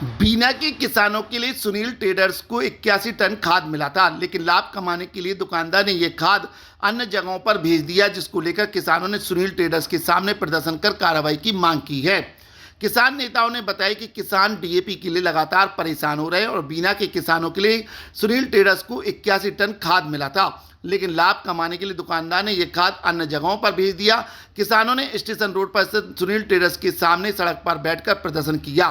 बीना के किसानों के लिए सुनील ट्रेडर्स को 81 टन खाद मिला था, लेकिन लाभ कमाने के लिए दुकानदार ने यह खाद अन्य जगहों पर भेज दिया, जिसको लेकर किसानों ने सुनील ट्रेडर्स के सामने प्रदर्शन कर कार्रवाई की मांग की है। किसान नेताओं ने बताया कि किसान डीएपी के लिए लगातार परेशान हो रहे हैं और बीना के किसानों के लिए सुनील ट्रेडर्स को 81 टन खाद मिला था, लेकिन लाभ कमाने के लिए दुकानदार ने यह खाद अन्य जगहों पर भेज दिया। किसानों ने स्टेशन रोड पर स्थित सुनील ट्रेडर्स के सामने सड़क पर बैठकर प्रदर्शन किया।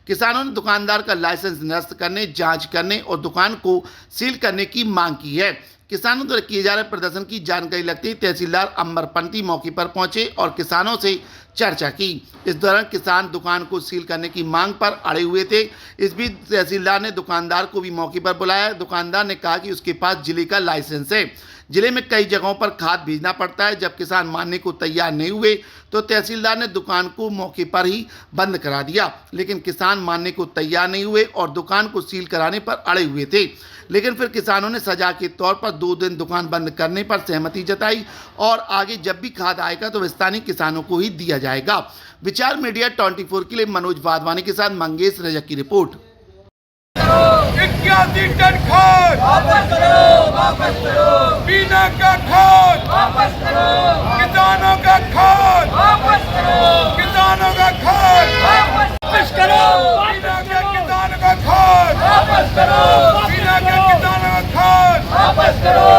किसानों ने दुकानदार का लाइसेंस निरस्त करने, जांच करने और दुकान को सील करने की मांग की है। किसानों द्वारा किए जा रहे प्रदर्शन की जानकारी लगते ही तहसीलदार अमरपंती मौके पर पहुंचे और किसानों से चर्चा की। इस दौरान किसान दुकान को सील करने की मांग पर अड़े हुए थे। इस बीच तहसीलदार ने दुकानदार को भी मौके पर बुलाया। दुकानदार ने कहा कि उसके पास जिले का लाइसेंस है, जिले में कई जगहों पर खाद भेजना पड़ता है। जब किसान मानने को तैयार नहीं हुए तो तहसीलदार ने दुकान को मौके पर ही बंद करा दिया, लेकिन किसान मानने को तैयार नहीं हुए और दुकान को सील कराने पर अड़े हुए थे। लेकिन फिर किसानों ने सजा के तौर पर 2 दिन दुकान बंद करने पर सहमति जताई और आगे जब भी खाद आएगा तो स्थानीय किसानों को ही दिया जाएगा। विचार मीडिया 24 के लिए मनोज वाधवानी के साथ मंगेश रजक की रिपोर्ट। 81 टन खाद वापस करो, बीना का खाद वापस करो, किसानों का खाद वापस करो, किसानों का खाद वापस करो, बीना के किसानों का खाद वापस करो, बीना के किसानों का खाद वापस करो।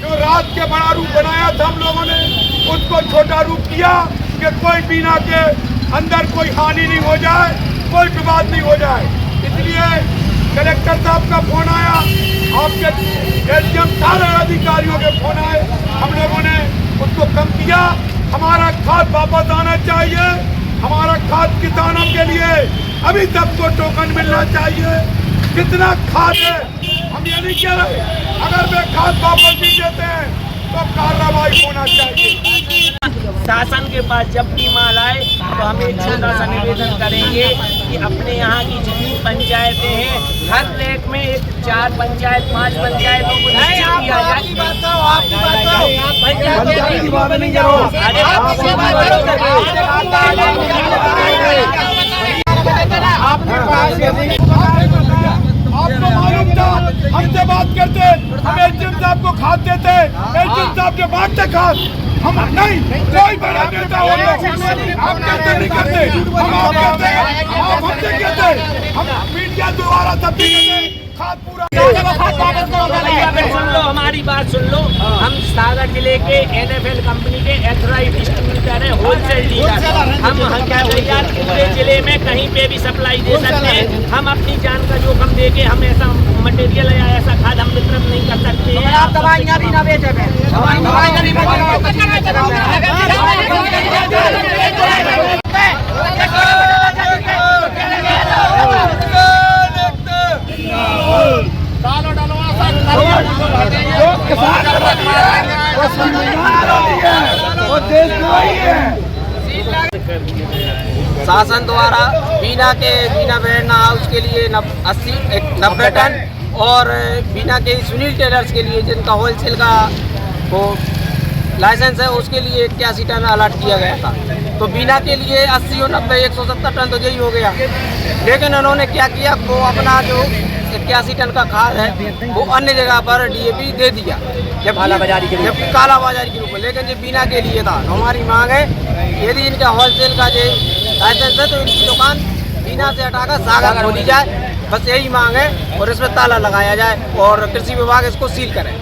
जो रात के बड़ा रूप बनाया था हम लोगों ने, उसको छोटा रूप किया कि कोई बीना के अंदर कोई हानि नहीं हो जाए, कोई विवाद नहीं हो जाए। इसलिए कलेक्टर साहब का फोन आया, आपके एसडीएम सारे अधिकारियों के फोन आए, हम लोगों ने उसको कम किया। हमारा खाद वापस आना चाहिए, हमारा खाद किसानों के लिए अभी सबको टोकन मिलना चाहिए। कितना खाद है हम ये नहीं कह रहे, अगर वे खाद वापस नहीं देते हैं तो कार्रवाई होना चाहिए। शासन के पास जब भी माल आए तो हम एक छोटा सा निवेदन करेंगे कि अपने यहाँ की जितनी पंचायतें हैं, हर ब्लॉक में 4 पंचायत 5 पंचायतों को आपको मालूम था, हमसे बात करते, हम एसडीएम साहब को खाद देते, एसडीएम साहब के बांटते खाद, हम नहीं कोई बड़ा नेता हो, आप कहते नहीं करते, हम आप कहते हैं, आप हमसे कहते, हम मीडिया द्वारा सब खाद पूरा। सुन लो, हमारी बात सुन लो। हम सागर जिले के NFL कंपनी के एथराइज्ड डिस्ट्रीब्यूटर हैं, होलसेल डीलर। हम पूरे जिले में कहीं पे भी सप्लाई दे सकते हैं। हम अपनी जान का जोखिम दे के हम ऐसा मटेरियल या ऐसा खाद हम वितरण नहीं कर सकते हैं। आप दवाइयाँ भी ना बेचे, शासन द्वारा बीना वेयरहाउस हाउस के लिए 90 टन और बीना के सुनील ट्रेडर्स के लिए जिनका होलसेल का वो लाइसेंस है उसके लिए 81 टन अलर्ट किया गया था। तो बीना के लिए 80 और 90 170 टन तो यही हो गया। लेकिन उन्होंने क्या किया, वो अपना जो 81 टन का खाद है वो अन्य जगह पर डीएपी दे दिया, जब कालाबाजारी के रूप में। लेकिन ये बीना के लिए था। तो हमारी मांग है, यदि इनका होलसेल का जो लाइसेंस है तो इनकी दुकान बीना से हटाकर सागर खोली जाए, बस यही मांग है। और इसमें ताला लगाया जाए और कृषि विभाग इसको सील करे।